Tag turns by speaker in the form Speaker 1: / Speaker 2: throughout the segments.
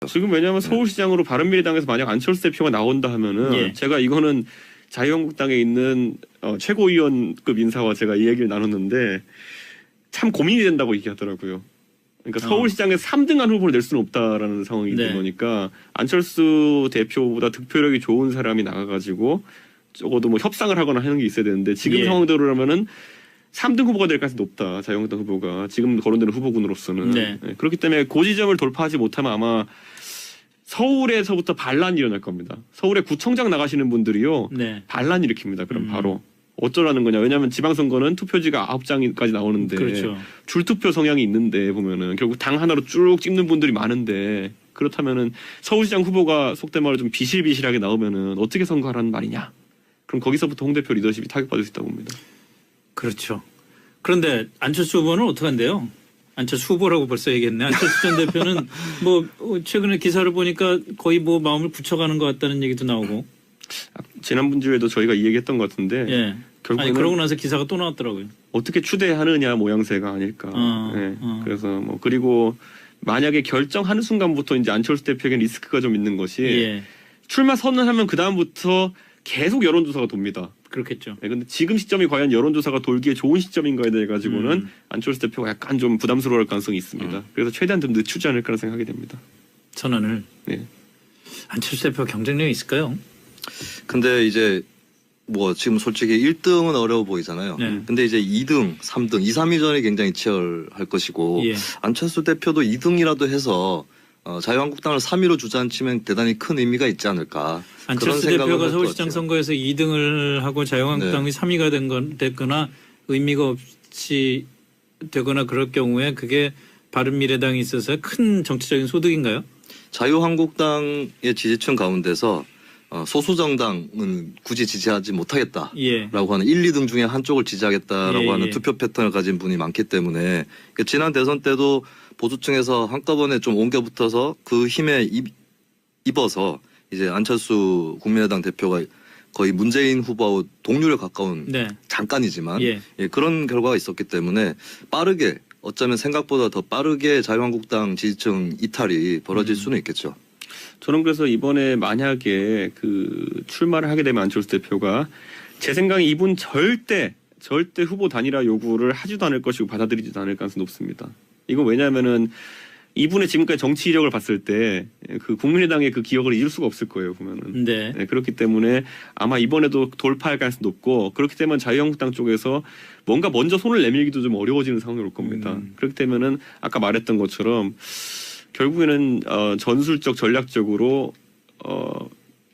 Speaker 1: 지금 왜냐하면 서울시장으로 바른미래당에서 만약 안철수 대표가 나온다 하면은
Speaker 2: 예.
Speaker 1: 제가 이거는 자유한국당에 있는 최고위원급 인사와 제가 이 얘기를 나눴는데 참 고민이 된다고 얘기하더라고요. 그러니까 서울시장에서 3등한 후보를 낼 수는 없다라는 상황이 된 거니까 안철수 대표보다 득표력이 좋은 사람이 나가가지고 적어도 뭐 협상을 하거나 하는 게 있어야 되는데 지금 상황대로라면은 3등 후보가 될 가능성이 높다. 자유한국당 후보가 지금 거론되는 후보군으로서는.
Speaker 2: 네.
Speaker 1: 네, 그렇기 때문에 그 지점을 돌파하지 못하면 아마 서울에서부터 반란이 일어날 겁니다. 서울에 구청장 나가시는 분들이요.
Speaker 2: 네.
Speaker 1: 반란 일으킵니다. 그럼 바로. 어쩌라는 거냐. 왜냐하면 지방선거는 투표지가 9장까지 나오는데
Speaker 2: 그렇죠.
Speaker 1: 줄투표 성향이 있는데 보면은 결국 당 하나로 쭉 찍는 분들이 많은데 그렇다면은 서울시장 후보가 속된 말로 좀 비실비실하게 나오면은 어떻게 선거하라는 말이냐. 그럼 거기서부터 홍 대표 리더십이 타격받을 수 있다고 봅니다.
Speaker 2: 그렇죠. 그런데 안철수 후보는 어떻게 한대요? 안철수 후보라고 벌써 얘기했네. 안철수 전 대표는 뭐 최근에 기사를 보니까 거의 뭐 마음을 굳혀가는 것 같다는 얘기도 나오고.
Speaker 1: 지난번 주에도 저희가 이 얘기했던 것 같은데
Speaker 2: 예.
Speaker 1: 결국에는
Speaker 2: 아니 그러고 나서 기사가 또 나왔더라고요.
Speaker 1: 어떻게 추대하느냐 모양새가 아닐까. 그래서 뭐 그리고 만약에 결정하는 순간부터 이제 안철수 대표에게 리스크가 좀 있는 것이 출마 선언하면 그 다음부터 계속 여론조사가 돕니다.
Speaker 2: 그렇겠죠.
Speaker 1: 네, 근데 지금 시점이 과연 여론조사가 돌기에 좋은 시점인가에 대해 가지고는 안철수 대표가 약간 좀 부담스러울 가능성이 있습니다. 그래서 최대한 좀 늦추지 않을까라는 생각이 됩니다.
Speaker 2: 선언을.
Speaker 1: 네.
Speaker 2: 안철수 대표가 경쟁력이 있을까요?
Speaker 3: 근데 이제 뭐 지금 솔직히 1등은 어려워 보이잖아요.
Speaker 2: 네.
Speaker 3: 근데 이제 2등, 3등, 2, 3위전이 굉장히 치열할 것이고 안철수 대표도 2등이라도 해서 자유한국당을 3위로 주저앉히면 대단히 큰 의미가 있지 않을까.
Speaker 2: 안철수 대표가 서울시장 선거에서 2등을 하고 자유한국당이 3위가 됐거나 의미가 없이 되거나 그럴 경우에 그게 바른미래당이 있어서 큰 정치적인 소득인가요?
Speaker 3: 자유한국당의 지지층 가운데서 소수 정당은 굳이 지지하지 못하겠다라고 하는 1, 2등 중에 한쪽을 지지하겠다라고 하는 투표 패턴을 가진 분이 많기 때문에 지난 대선 때도 보수층에서 한꺼번에 좀 옮겨 붙어서 그 힘에 입어서 이제 안철수 국민의당 대표가 거의 문재인 후보하고 동률에 가까운 잠깐이지만 그런 결과가 있었기 때문에 빠르게 어쩌면 생각보다 더 빠르게 자유한국당 지지층 이탈이 벌어질 수는 있겠죠.
Speaker 1: 저는 그래서 이번에 만약에 그 출마를 하게 되면 안철수 대표가 제 생각에 이분 절대 후보 단일화 요구를 하지도 않을 것이고 받아들이지도 않을 가능성이 높습니다. 이건 왜냐하면은 이분의 지금까지 정치 이력을 봤을 때 그 국민의당의 그 기억을 잊을 수가 없을 거예요 보면은. 네, 그렇기 때문에 아마 이번에도 돌파할 가능성이 높고 그렇기 때문에 자유한국당 쪽에서 뭔가 먼저 손을 내밀기도 좀 어려워지는 상황이 올 겁니다. 그렇기 때문에는 아까 말했던 것처럼 결국에는 전술적 전략적으로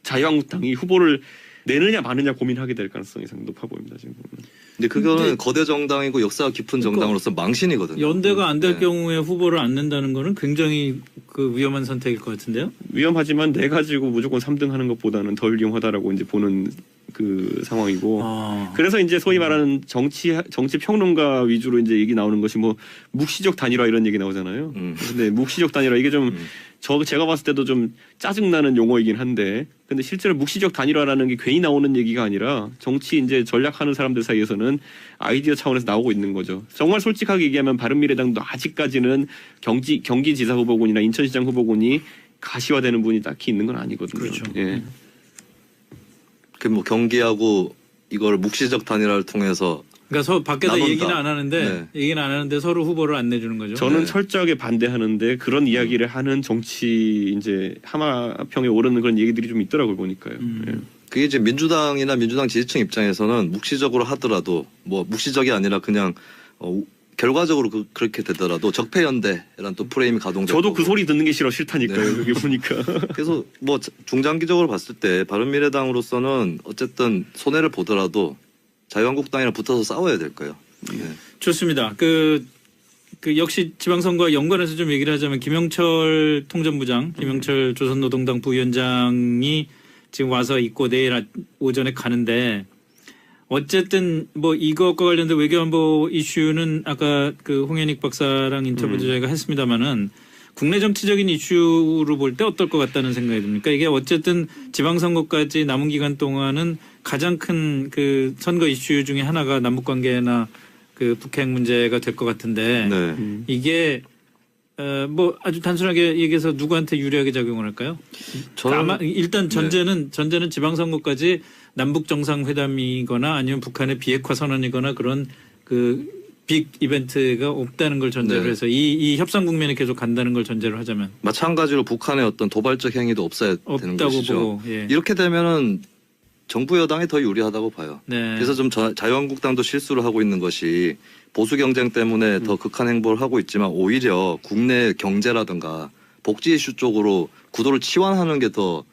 Speaker 1: 자유한국당이 후보를 내느냐 마느냐 고민하게 될 가능성이 상당히 높아 보입니다 지금 보면.
Speaker 3: 근데 그거는 거대 정당이고 역사가 깊은 정당으로서 망신이거든요.
Speaker 2: 연대가 안 될 경우에 후보를 안 낸다는 거는 굉장히 그 위험한 선택일 것 같은데요.
Speaker 1: 위험하지만 내 가지고 무조건 3등 하는 것보다는 덜 위험하다라고 이제 보는 그 상황이고. 그래서 이제 소위 말하는 정치 평론가 위주로 이제 얘기 나오는 것이 뭐 묵시적 단일화 이런 얘기 나오잖아요. 근데 묵시적 단일화 이게 좀 제가 봤을 때도 좀 짜증나는 용어이긴 한데 근데 실제로 묵시적 단일화라는 게 괜히 나오는 얘기가 아니라 정치 이제 전략하는 사람들 사이에서는 아이디어 차원에서 나오고 있는 거죠. 정말 솔직하게 얘기하면 바른미래당도 아직까지는 경기지사 후보군이나 인천시장 후보군이 가시화되는 분이 딱히 있는 건 아니거든요.
Speaker 2: 그렇죠.
Speaker 1: 예.
Speaker 3: 그 뭐 경기하고 이걸 묵시적 단일화를 통해서
Speaker 2: 그러니까 밖에서
Speaker 3: 나눈다.
Speaker 2: 얘기는 안 하는데 서로 후보를 안 내주는 거죠.
Speaker 1: 저는 철저하게 반대하는데 그런 이야기를 하는 정치 이제 하마평에 오르는 그런 얘기들이 좀 있더라고요 보니까요. 예.
Speaker 3: 그게 이제 민주당이나 민주당 지지층 입장에서는 묵시적으로 하더라도 뭐 묵시적이 아니라 그냥 결과적으로 그렇게 되더라도 적폐연대라는 또 프레임이 가동되고
Speaker 1: 저도 그 소리 듣는 게 싫다니까요. 그게 보니까.
Speaker 3: 그래서 뭐 중장기적으로 봤을 때 바른미래당으로서는 어쨌든 손해를 보더라도 자유한국당이랑 붙어서 싸워야 될 거예요.
Speaker 2: 좋습니다. 그 역시 지방선거와 연관해서 좀 얘기를 하자면 김영철 통전부장, 김영철 조선노동당 부위원장이 지금 와서 있고 내일 오전에 가는데 어쨌든 뭐 이것과 관련된 외교안보 이슈는 아까 그 홍현익 박사랑 인터뷰도 저희가 했습니다마는 국내 정치적인 이슈로 볼 때 어떨 것 같다는 생각이 듭니까? 이게 어쨌든 지방선거까지 남은 기간 동안은 가장 큰 그 선거 이슈 중에 하나가 남북관계나 그 북핵 문제가 될 것 같은데 이게 뭐 아주 단순하게 얘기해서 누구한테 유리하게 작용을 할까요?
Speaker 3: 저는
Speaker 2: 아마 일단 전제는 지방선거까지 남북 정상회담이거나 아니면 북한의 비핵화 선언이거나 그런 그 빅 이벤트가 없다는 걸 전제로 해서 이 협상 국면에 계속 간다는 걸 전제로 하자면
Speaker 3: 마찬가지로 북한의 어떤 도발적 행위도 없어야 되는 것이죠.
Speaker 2: 보고, 예.
Speaker 3: 이렇게 되면은 정부 여당이 더 유리하다고 봐요.
Speaker 2: 네.
Speaker 3: 그래서 좀 자유한국당도 실수를 하고 있는 것이 보수 경쟁 때문에 더 극한 행보를 하고 있지만 오히려 국내 경제라든가 복지 이슈 쪽으로 구도를 치환하는 게 더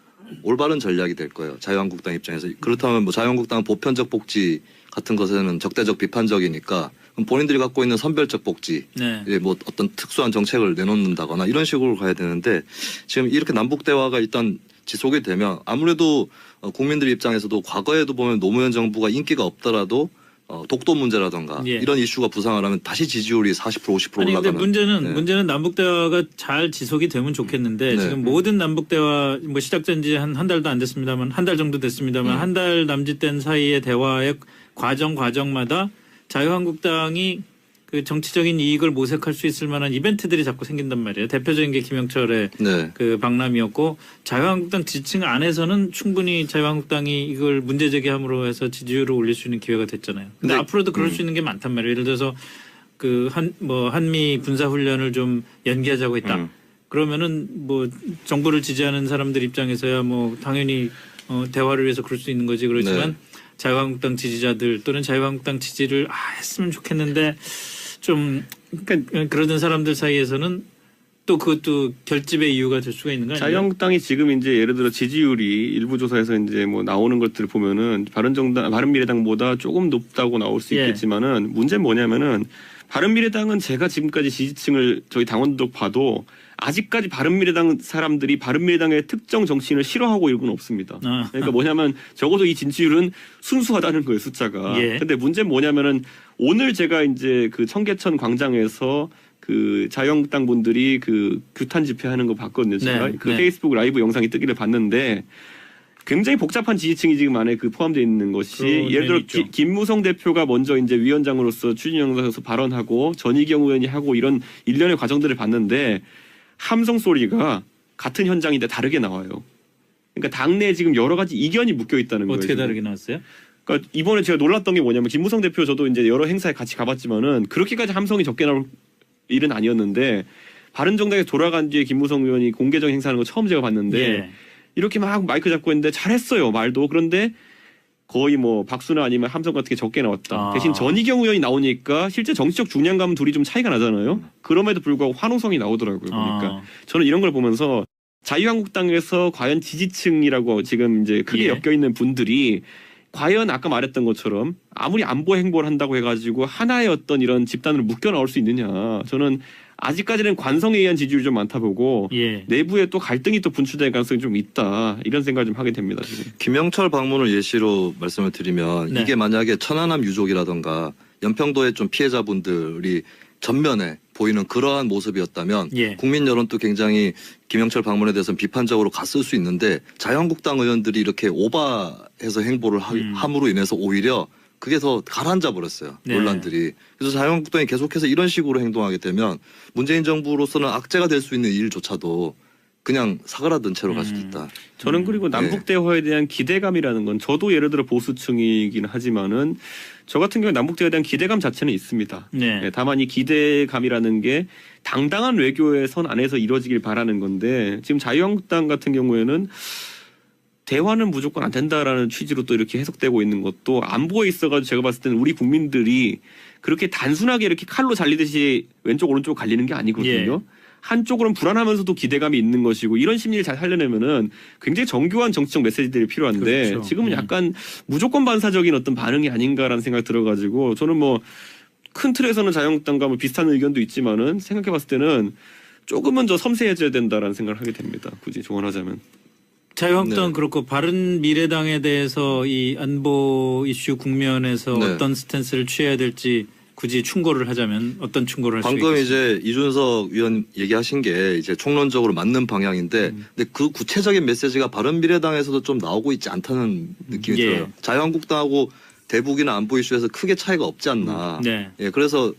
Speaker 3: 올바른 전략이 될 거예요. 자유한국당 입장에서. 그렇다면 뭐 자유한국당은 보편적 복지 같은 것에는 적대적 비판적이니까 그럼 본인들이 갖고 있는 선별적 복지,
Speaker 2: 네.
Speaker 3: 뭐 어떤 특수한 정책을 내놓는다거나 이런 식으로 가야 되는데 지금 이렇게 남북 대화가 일단 지속이 되면 아무래도 국민들 입장에서도 과거에도 보면 노무현 정부가 인기가 없더라도 독도 문제라든가
Speaker 2: 예.
Speaker 3: 이런 이슈가 부상을 하면 다시 지지율이 40% 50%
Speaker 2: 아니 근데
Speaker 3: 올라가는.
Speaker 2: 문제는 남북 대화가 잘 지속이 되면 좋겠는데
Speaker 3: 네.
Speaker 2: 지금 모든 남북 대화 뭐 시작된 지 한 달도 안 됐습니다만 한 달 정도 됐습니다만 한 달 남짓된 사이의 대화의 과정마다 자유한국당이 그 정치적인 이익을 모색할 수 있을 만한 이벤트들이 자꾸 생긴단 말이에요. 대표적인 게 김영철의
Speaker 3: 네.
Speaker 2: 그 박람이었고 자유한국당 지지층 안에서는 충분히 자유한국당이 이걸 문제 제기함으로 해서 지지율을 올릴 수 있는 기회가 됐잖아요. 근데 앞으로도 그럴 수 있는 게 많단 말이에요. 예를 들어서 그 한미 군사 훈련을 좀 연기하자고 했다. 그러면은 뭐 정부를 지지하는 사람들 입장에서야 뭐 당연히 대화를 위해서 그럴 수 있는 거지. 그렇지만
Speaker 3: 네.
Speaker 2: 자유한국당 지지자들 또는 자유한국당 지지를 했으면 좋겠는데 좀 그러니까 그러던 사람들 사이에서는 또 그것도 결집의 이유가 될 수가 있는 거 아니에요?
Speaker 1: 자유한국당이 지금 이제 예를 들어 지지율이 일부 조사에서 이제 뭐 나오는 것들을 보면은 바른미래당보다 조금 높다고 나올 수
Speaker 2: 예.
Speaker 1: 있겠지만은 문제는 뭐냐면은 바른미래당은 제가 지금까지 지지층을 저희 당원들 봐도 아직까지 바른미래당 사람들이 바른미래당의 특정 정치인을 싫어하고 이런 건 없습니다. 그러니까 뭐냐면 적어도 이 진지율은 순수하다는 거예요, 숫자가.
Speaker 2: 예.
Speaker 1: 근데 문제는 뭐냐면은 오늘 제가 이제 그 청계천 광장에서 그 자유한국당 분들이 그 규탄 집회하는 거 봤거든요. 제가
Speaker 2: 네,
Speaker 1: 그
Speaker 2: 네.
Speaker 1: 페이스북 라이브 영상이 뜨기를 봤는데 굉장히 복잡한 지지층이 지금 안에 그 포함되어 있는 것이 예를 들어
Speaker 2: 있죠.
Speaker 1: 김무성 대표가 먼저 이제 위원장으로서 추진 영상에서 발언하고 전희경 의원이 하고 이런 일련의 과정들을 봤는데 함성 소리가 같은 현장인데 다르게 나와요. 그러니까 당내에 지금 여러 가지 이견이 묶여 있다는 거예요.
Speaker 2: 어떻게
Speaker 1: 지금.
Speaker 2: 다르게 나왔어요?
Speaker 1: 그러니까 이번에 제가 놀랐던 게 뭐냐면 김무성 대표 저도 이제 여러 행사에 같이 가봤지만은 그렇게까지 함성이 적게 나올 일은 아니었는데 바른정당에 돌아간 뒤에 김무성 의원이 공개적인 행사하는 거 처음 제가 봤는데
Speaker 2: 예.
Speaker 1: 이렇게 막 마이크 잡고 있는데 잘했어요 말도. 그런데 거의 뭐 박수나 아니면 함성 같은 게 적게 나왔다. 대신 전희경 의원이 나오니까 실제 정치적 중량감은 둘이 좀 차이가 나잖아요. 그럼에도 불구하고 환호성이 나오더라고요. 보니까 저는 이런 걸 보면서 자유한국당에서 과연 지지층이라고 지금 이제 크게
Speaker 2: 예.
Speaker 1: 엮여 있는 분들이 과연 아까 말했던 것처럼 아무리 안보 행보를 한다고 해가지고 하나의 어떤 이런 집단으로 묶여 나올 수 있느냐. 저는 아직까지는 관성에 의한 지지율이 좀 많다 보고
Speaker 2: 예.
Speaker 1: 내부에 또 갈등이 또 분출될 가능성이 좀 있다. 이런 생각을 좀 하게 됩니다. 지금.
Speaker 3: 김영철 방문을 예시로 말씀을 드리면
Speaker 2: 네.
Speaker 3: 이게 만약에 천안함 유족이라든가 연평도의 좀 피해자분들이 전면에 보이는 그러한 모습이었다면
Speaker 2: 예.
Speaker 3: 국민 여론도 굉장히 김영철 방문에 대해서는 비판적으로 갔을 수 있는데 자유한국당 의원들이 이렇게 오바해서 행보를 함으로 인해서 오히려 그게 더 가라앉아 버렸어요.
Speaker 2: 네.
Speaker 3: 논란들이. 그래서 자유한국당이 계속해서 이런 식으로 행동하게 되면 문재인 정부로서는 악재가 될 수 있는 일조차도 그냥 사그라든 채로 갈 수도 있다.
Speaker 1: 저는 그리고 남북 대화에 대한 기대감이라는 건 저도 예를 들어 보수층이긴 하지만은 저 같은 경우에 남북 대화에 대한 기대감 자체는 있습니다.
Speaker 2: 네.
Speaker 1: 다만 이 기대감이라는 게 당당한 외교의 선 안에서 이루어지길 바라는 건데 지금 자유한국당 같은 경우에는 대화는 무조건 안 된다라는 취지로 또 이렇게 해석되고 있는 것도 안보에 있어가지고 제가 봤을 때는 우리 국민들이 그렇게 단순하게 이렇게 칼로 잘리듯이 왼쪽 오른쪽 갈리는 게 아니거든요.
Speaker 2: 예.
Speaker 1: 한쪽으로는 불안하면서도 기대감이 있는 것이고 이런 심리를 잘 살려내면은 굉장히 정교한 정치적 메시지들이 필요한데
Speaker 2: 그렇죠.
Speaker 1: 지금은 약간 무조건 반사적인 어떤 반응이 아닌가라는 생각이 들어가지고 저는 뭐 큰 틀에서는 자유한국당과 뭐 비슷한 의견도 있지만은 생각해봤을 때는 조금은 더 섬세해져야 된다라는 생각을 하게 됩니다. 굳이 조언하자면.
Speaker 2: 자유한국당은
Speaker 3: 네.
Speaker 2: 그렇고 바른미래당에 대해서 이 안보 이슈 국면에서
Speaker 3: 네.
Speaker 2: 어떤 스탠스를 취해야 될지 굳이 충고를 하자면 어떤 충고를 할 수
Speaker 3: 방금
Speaker 2: 있겠습니까?
Speaker 3: 이제 이준석 위원 얘기하신 게 이제 총론적으로 맞는 방향인데 근데 그 구체적인 메시지가 바른미래당에서도 좀 나오고 있지 않다는 느낌이
Speaker 2: 예.
Speaker 3: 들어요. 자유한국당하고 대북이나 안보 이슈에서 크게 차이가 없지 않나.
Speaker 2: 네.
Speaker 3: 예, 그래서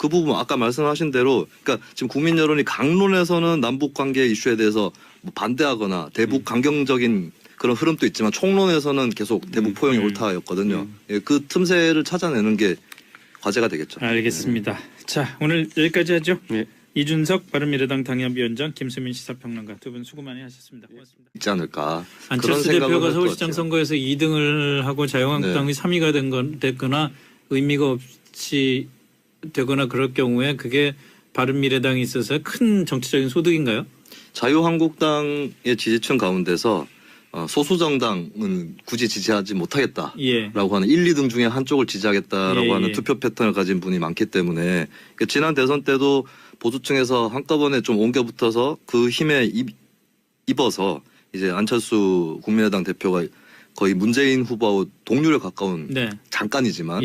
Speaker 3: 그 부분 아까 말씀하신 대로 그러니까 지금 국민 여론이 강론에서는 남북 관계 이슈에 대해서 뭐 반대하거나 대북 강경적인 그런 흐름도 있지만 총론에서는 계속 대북 포용이 옳다였거든요. 예, 그 틈새를 찾아내는 게 과제가 되겠죠.
Speaker 2: 알겠습니다. 자, 오늘 여기까지 하죠.
Speaker 1: 네.
Speaker 2: 이준석 바른미래당 당협위원장, 김수민 시사평론가 두 분 수고 많이 하셨습니다. 고맙습니다.
Speaker 3: 있지 않을까.
Speaker 2: 안철수 대표가 서울시장 선거에서 2등을 하고 자유한국당이 3위가 됐거나 의미가 없이 되거나 그럴 경우에 그게 바른미래당에 있어서 큰 정치적인 소득인가요?
Speaker 3: 자유한국당의 지지층 가운데서 소수 정당은 굳이 지지하지 못하겠다라고 하는 1, 2등 중에 한쪽을 지지하겠다라고 하는 투표 패턴을 가진 분이 많기 때문에 지난 대선 때도 보수층에서 한꺼번에 좀 옮겨붙어서 그 힘에 입어서 이제 안철수 국민의당 대표가 거의 문재인 후보와 동률에 가까운 잠깐이지만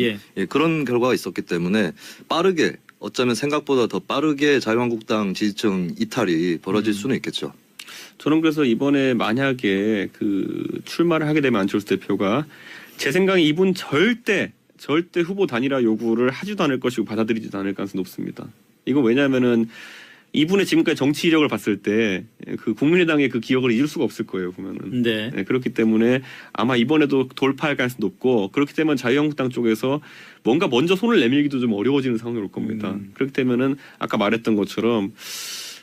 Speaker 3: 그런 결과가 있었기 때문에 빠르게 어쩌면 생각보다 더 빠르게 자유한국당 지지층 이탈이 벌어질 수는 있겠죠.
Speaker 1: 저는 그래서 이번에 만약에 그 출마를 하게 되면 안철수 대표가 제 생각에 이분 절대 후보 단일화 요구를 하지도 않을 것이고 받아들이지도 않을 가능성이 높습니다. 이건 왜냐하면은 이분의 지금까지 정치 이력을 봤을 때 그 국민의당의 그 기억을 잊을 수가 없을 거예요 보면은. 네, 그렇기 때문에 아마 이번에도 돌파할 가능성이 높고 그렇기 때문에 자유한국당 쪽에서 뭔가 먼저 손을 내밀기도 좀 어려워지는 상황이 올 겁니다. 그렇기 때문에는 아까 말했던 것처럼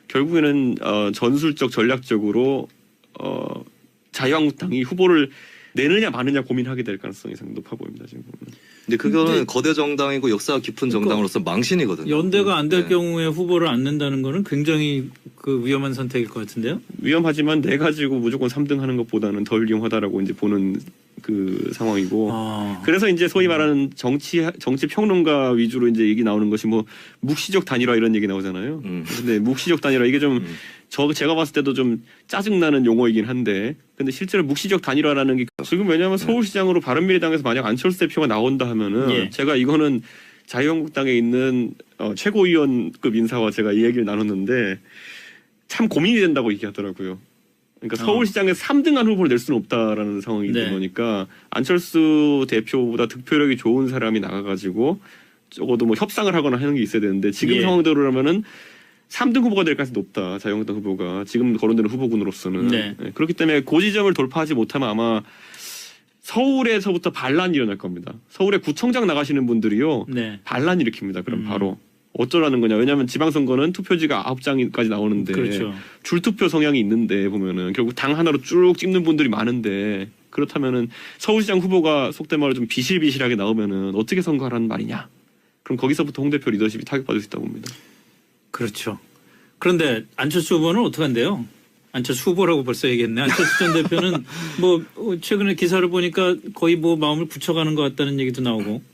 Speaker 1: 결국에는 전술적 전략적으로 자유한국당이 후보를 내느냐 마느냐 고민하게 될 가능성이 상당히 높아 보입니다 지금 보면.
Speaker 3: 근데 그거는 거대 정당이고 역사가 깊은 정당으로서 망신이거든요.
Speaker 2: 연대가 안 될 경우에 후보를 안 낸다는 거는 굉장히 그 위험한 선택일 것 같은데요.
Speaker 1: 위험하지만 내 가지고 무조건 3등 하는 것보다는 덜 위험하다라고 이제 보는 그 상황이고. 그래서 이제 소위 말하는 정치 평론가 위주로 이제 얘기 나오는 것이 뭐 묵시적 단일화 이런 얘기 나오잖아요. 근데 묵시적 단일화 이게 좀 제가 봤을 때도 좀 짜증나는 용어이긴 한데 근데 실제로 묵시적 단일화라는 게 지금 왜냐하면 서울시장으로 바른미래당에서 만약 안철수 대표가 나온다 하면은 제가 이거는 자유한국당에 있는 최고위원급 인사와 제가 이 얘기를 나눴는데 참 고민이 된다고 얘기하더라고요. 그러니까 서울시장에서 3등한 후보를 낼 수는 없다라는 상황이다 보니까 안철수 대표보다 득표력이 좋은 사람이 나가가지고 적어도 뭐 협상을 하거나 하는 게 있어야 되는데 지금 상황대로라면은 3등 후보가 될 가능성이 높다. 자유한국당 후보가 지금 거론되는 후보군으로서는. 그렇기 때문에 그 지점을 돌파하지 못하면 아마 서울에서부터 반란이 일어날 겁니다. 서울에 구청장 나가시는 분들이요. 반란 일으킵니다. 그럼 바로. 어쩌라는 거냐. 왜냐하면 지방선거는 투표지가 9장까지 나오는데 줄투표 성향이 있는데 보면은 결국 당 하나로 쭉 찍는 분들이 많은데 그렇다면은 서울시장 후보가 속된 말로 좀 비실비실하게 나오면은 어떻게 선거하라는 말이냐. 그럼 거기서부터 홍 대표 리더십이 타격받을 수 있다고 봅니다. 그렇죠.
Speaker 2: 그런데 안철수 후보는 어떻게 한대요? 안철수 후보라고 벌써 얘기했네. 안철수 전 대표는 뭐 최근에 기사를 보니까 거의 뭐 마음을 굳혀가는 것 같다는 얘기도 나오고.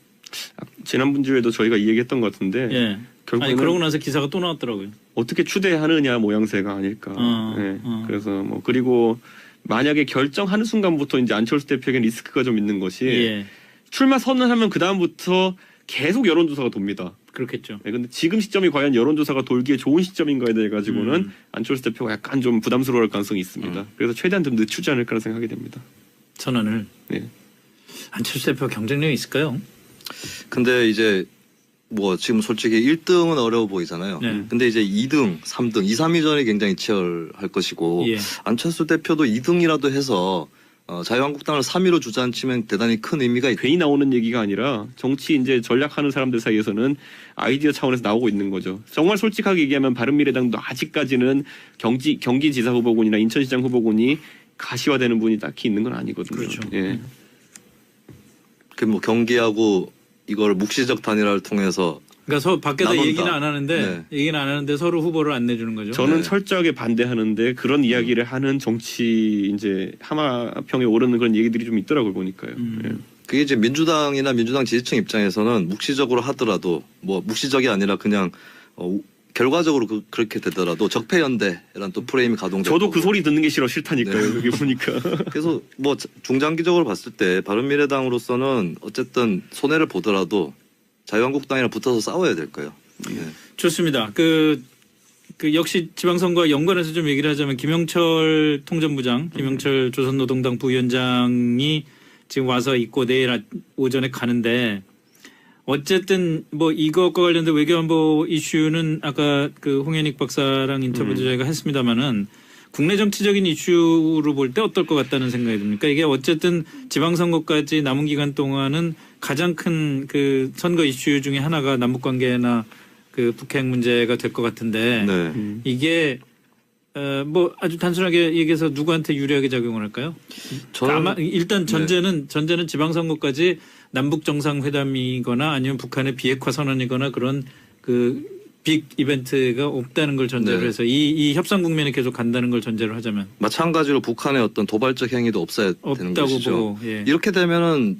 Speaker 1: 지난번주에도 저희가 이 얘기했던 것 같은데 결국에는
Speaker 2: 그러고 나서 기사가 또 나왔더라고요.
Speaker 1: 어떻게 추대하느냐 모양새가 아닐까. 그래서 뭐 그리고 만약에 결정하는 순간부터 이제 안철수 대표에게 리스크가 좀 있는 것이 출마 선언하면 그 다음부터 계속 여론조사가 돕니다.
Speaker 2: 그렇겠죠.
Speaker 1: 근데 지금 시점이 과연 여론조사가 돌기에 좋은 시점인가에 대해 가지고는 안철수 대표가 약간 좀 부담스러울 가능성이 있습니다. 그래서 최대한 좀 늦추지 않을까라는 생각이 됩니다.
Speaker 2: 선언을. 안철수 대표가 경쟁력이 있을까요?
Speaker 3: 근데 이제 뭐 지금 솔직히 1등은 어려워 보이잖아요. 근데 이제 2등, 3등, 2, 3위전이 굉장히 치열할 것이고 안철수 대표도 2등이라도 해서 자유한국당을 3위로 주저앉히면 대단히 큰 의미가
Speaker 1: 괜히 나오는 얘기가 아니라 정치 이제 전략하는 사람들 사이에서는 아이디어 차원에서 나오고 있는 거죠. 정말 솔직하게 얘기하면 바른미래당도 아직까지는 경기지사 후보군이나 인천시장 후보군이 가시화되는 분이 딱히 있는 건 아니거든요.
Speaker 2: 그렇죠.
Speaker 3: 그 뭐 경기하고 이걸 묵시적 단일화를 통해서
Speaker 2: 그러니까 밖에서
Speaker 3: 나눈다.
Speaker 2: 얘기는 안 하는데 서로 후보를 안 내주는 거죠.
Speaker 1: 저는 철저하게 반대하는데 그런 이야기를 하는 정치 이제 하마평에 오르는 그런 얘기들이 좀 있더라고요 보니까요.
Speaker 3: 그게 이제 민주당이나 민주당 지지층 입장에서는 묵시적으로 하더라도 뭐 묵시적이 아니라 그냥 결과적으로 그렇게 되더라도 적폐연대라는 또 프레임이 가동되고
Speaker 1: 저도 그 소리 듣는 게 싫다니까요. 그게 보니까.
Speaker 3: 그래서 뭐 중장기적으로 봤을 때 바른미래당으로서는 어쨌든 손해를 보더라도 자유한국당이랑 붙어서 싸워야 될 거예요.
Speaker 2: 좋습니다. 그 역시 지방선거와 연관해서 좀 얘기를 하자면 김영철 통전부장, 김영철 조선노동당 부위원장이 지금 와서 있고 내일 오전에 가는데 어쨌든 뭐 이것과 관련된 외교안보 이슈는 아까 그 홍현익 박사랑 인터뷰도 저희가 했습니다마는 국내 정치적인 이슈로 볼 때 어떨 것 같다는 생각이 듭니까? 이게 어쨌든 지방선거까지 남은 기간 동안은 가장 큰 그 선거 이슈 중에 하나가 남북관계나 그 북핵 문제가 될 것 같은데 이게 뭐 아주 단순하게 얘기해서 누구한테 유리하게 작용을 할까요? 아마 일단 전제는 지방선거까지 남북 정상회담이거나 아니면 북한의 비핵화 선언이거나 그런 그 빅 이벤트가 없다는 걸 전제로 해서 이 협상 국면이 계속 간다는 걸 전제로 하자면
Speaker 3: 마찬가지로 북한의 어떤 도발적 행위도 없어야 되는 것이죠.
Speaker 2: 보고, 예.
Speaker 3: 이렇게 되면은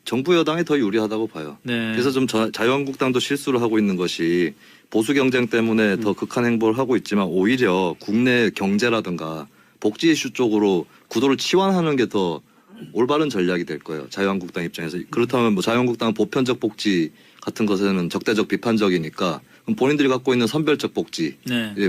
Speaker 3: 정부 여당이 더 유리하다고 봐요.
Speaker 2: 네.
Speaker 3: 그래서 좀 자유한국당도 실수를 하고 있는 것이 보수 경쟁 때문에 더 극한 행보를 하고 있지만 오히려 국내 경제라든가 복지 이슈 쪽으로 구도를 치환하는 게 더 올바른 전략이 될 거예요. 자유한국당 입장에서. 그렇다면 뭐 자유한국당은 보편적 복지 같은 것에는 적대적 비판적이니까 그럼 본인들이 갖고 있는 선별적 복지,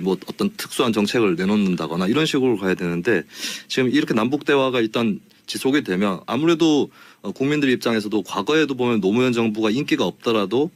Speaker 3: 뭐 어떤 특수한 정책을 내놓는다거나 이런 식으로 가야 되는데 지금 이렇게 남북 대화가 일단 지속이 되면 아무래도 국민들 입장에서도 과거에도 보면 노무현 정부가 인기가 없더라도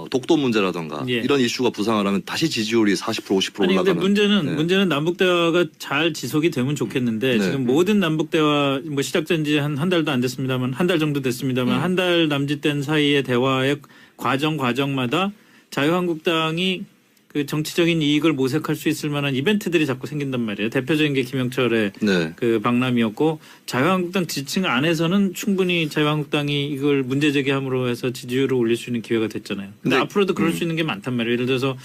Speaker 3: 독도 문제라든가 이런 이슈가 부상을 하면 다시 지지율이 40% 50%
Speaker 2: 아니,
Speaker 3: 올라가는.
Speaker 2: 근데 문제는 남북 대화가 잘 지속이 되면 좋겠는데 지금 모든 남북 대화 뭐 시작된 지 한 달도 안 됐습니다만 한 달 정도 됐습니다만 한 달 남짓된 사이의 대화의 과정마다 자유한국당이 그 정치적인 이익을 모색할 수 있을 만한 이벤트들이 자꾸 생긴단 말이에요. 대표적인 게 김영철의 그 박람회였고 자유한국당 지지층 안에서는 충분히 자유한국당이 이걸 문제 제기함으로 해서 지지율을 올릴 수 있는 기회가 됐잖아요. 근데 앞으로도 그럴 수 있는 게 많단 말이에요. 예를 들어서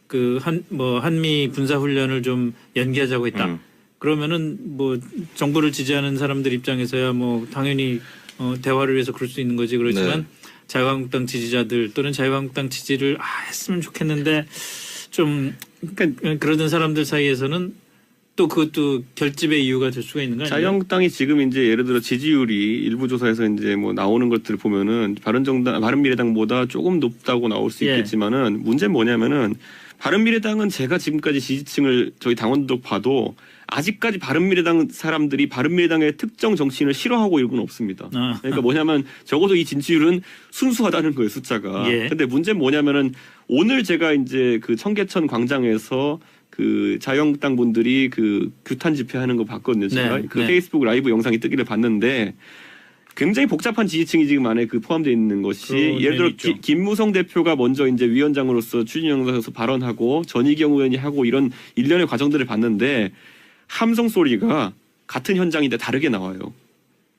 Speaker 2: 그 한미 군사 훈련을 좀 연기하자고 했다. 그러면은 뭐 정부를 지지하는 사람들 입장에서야 뭐 당연히 대화를 위해서 그럴 수 있는 거지. 그렇지만 자유한국당 지지자들 또는 자유한국당 지지를 했으면 좋겠는데 좀 그러니까 그러던 사람들 사이에서는 또 그것도 결집의 이유가 될 수가 있는 거 아니에요?
Speaker 1: 자유한국당이 지금 이제 예를 들어 지지율이 일부 조사에서 이제 뭐 나오는 것들을 보면은 바른미래당보다 조금 높다고 나올 수 있겠지만은 문제는 뭐냐면은 바른미래당은 제가 지금까지 지지층을 저희 당원도 봐도 아직까지 바른미래당 사람들이 바른미래당의 특정 정치인을 싫어하고 이런 건 없습니다. 그러니까 뭐냐면 적어도 이 진지율은 순수하다는 거예요, 숫자가. 근데 문제는 뭐냐면은 오늘 제가 이제 그 청계천 광장에서 그 자유한국당 분들이 그 규탄 집회하는 거 봤거든요. 제가 그 페이스북 라이브 영상이 뜨기를 봤는데 굉장히 복잡한 지지층이 지금 안에 그 포함되어 있는 것이 예를 들어 김무성 대표가 먼저 이제 위원장으로서 추진 영상에서 발언하고 전희경 의원이 하고 이런 일련의 과정들을 봤는데 함성 소리가 같은 현장인데 다르게 나와요.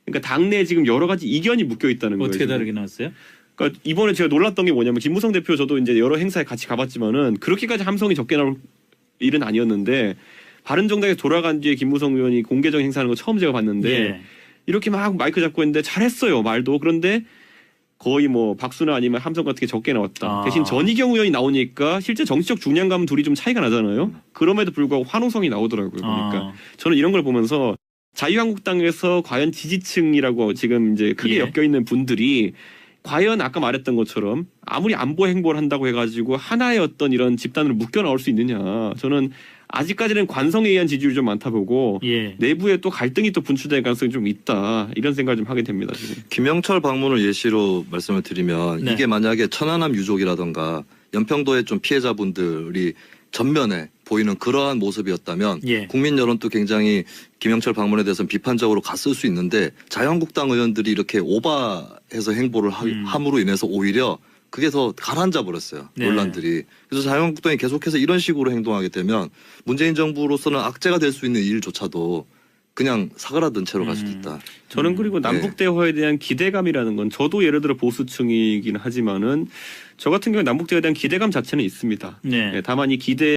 Speaker 1: 그러니까 당내에 지금 여러 가지 이견이 묶여 있다는 거예요.
Speaker 2: 어떻게 다르게 나왔어요?
Speaker 1: 그러니까 이번에 제가 놀랐던 게 뭐냐면 김무성 대표 저도 이제 여러 행사에 같이 가봤지만은 그렇게까지 함성이 적게 나올 일은 아니었는데 바른정당에 돌아간 뒤에 김무성 의원이 공개적인 행사하는 거 처음 제가 봤는데 이렇게 막 마이크 잡고 있는데 잘했어요 말도. 그런데 거의 뭐 박수나 아니면 함성 같은 게 적게 나왔다. 대신 전희경 의원이 나오니까 실제 정치적 중량감은 둘이 좀 차이가 나잖아요. 그럼에도 불구하고 환호성이 나오더라고요. 그러니까 저는 이런 걸 보면서 자유한국당에서 과연 지지층이라고 지금 이제 크게 엮여 있는 분들이 과연 아까 말했던 것처럼 아무리 안보 행보를 한다고 해가지고 하나의 어떤 이런 집단으로 묶여 나올 수 있느냐. 저는 아직까지는 관성에 의한 지지율이 좀 많다 보고 내부에 또 갈등이 또 분출될 가능성이 좀 있다. 이런 생각을 좀 하게 됩니다. 지금.
Speaker 3: 김영철 방문을 예시로 말씀을 드리면 이게 만약에 천안함 유족이라던가 연평도의 좀 피해자분들이 전면에 보이는 그러한 모습이었다면 국민 여론도 굉장히 김영철 방문에 대해서는 비판적으로 갔을 수 있는데 자유한국당 의원들이 이렇게 오바해서 행보를 함으로 인해서 오히려 그게 더 가라앉아 버렸어요. 논란들이. 그래서 자유한국당이 계속해서 이런 식으로 행동하게 되면 문재인 정부로서는 악재가 될 수 있는 일조차도 그냥 사그라든 채로 갈 수도 있다.
Speaker 1: 저는 그리고 남북 대화에 대한 기대감이라는 건 저도 예를 들어 보수층이긴 하지만은 저 같은 경우에 남북 대화에 대한 기대감 자체는 있습니다. 다만 이 기대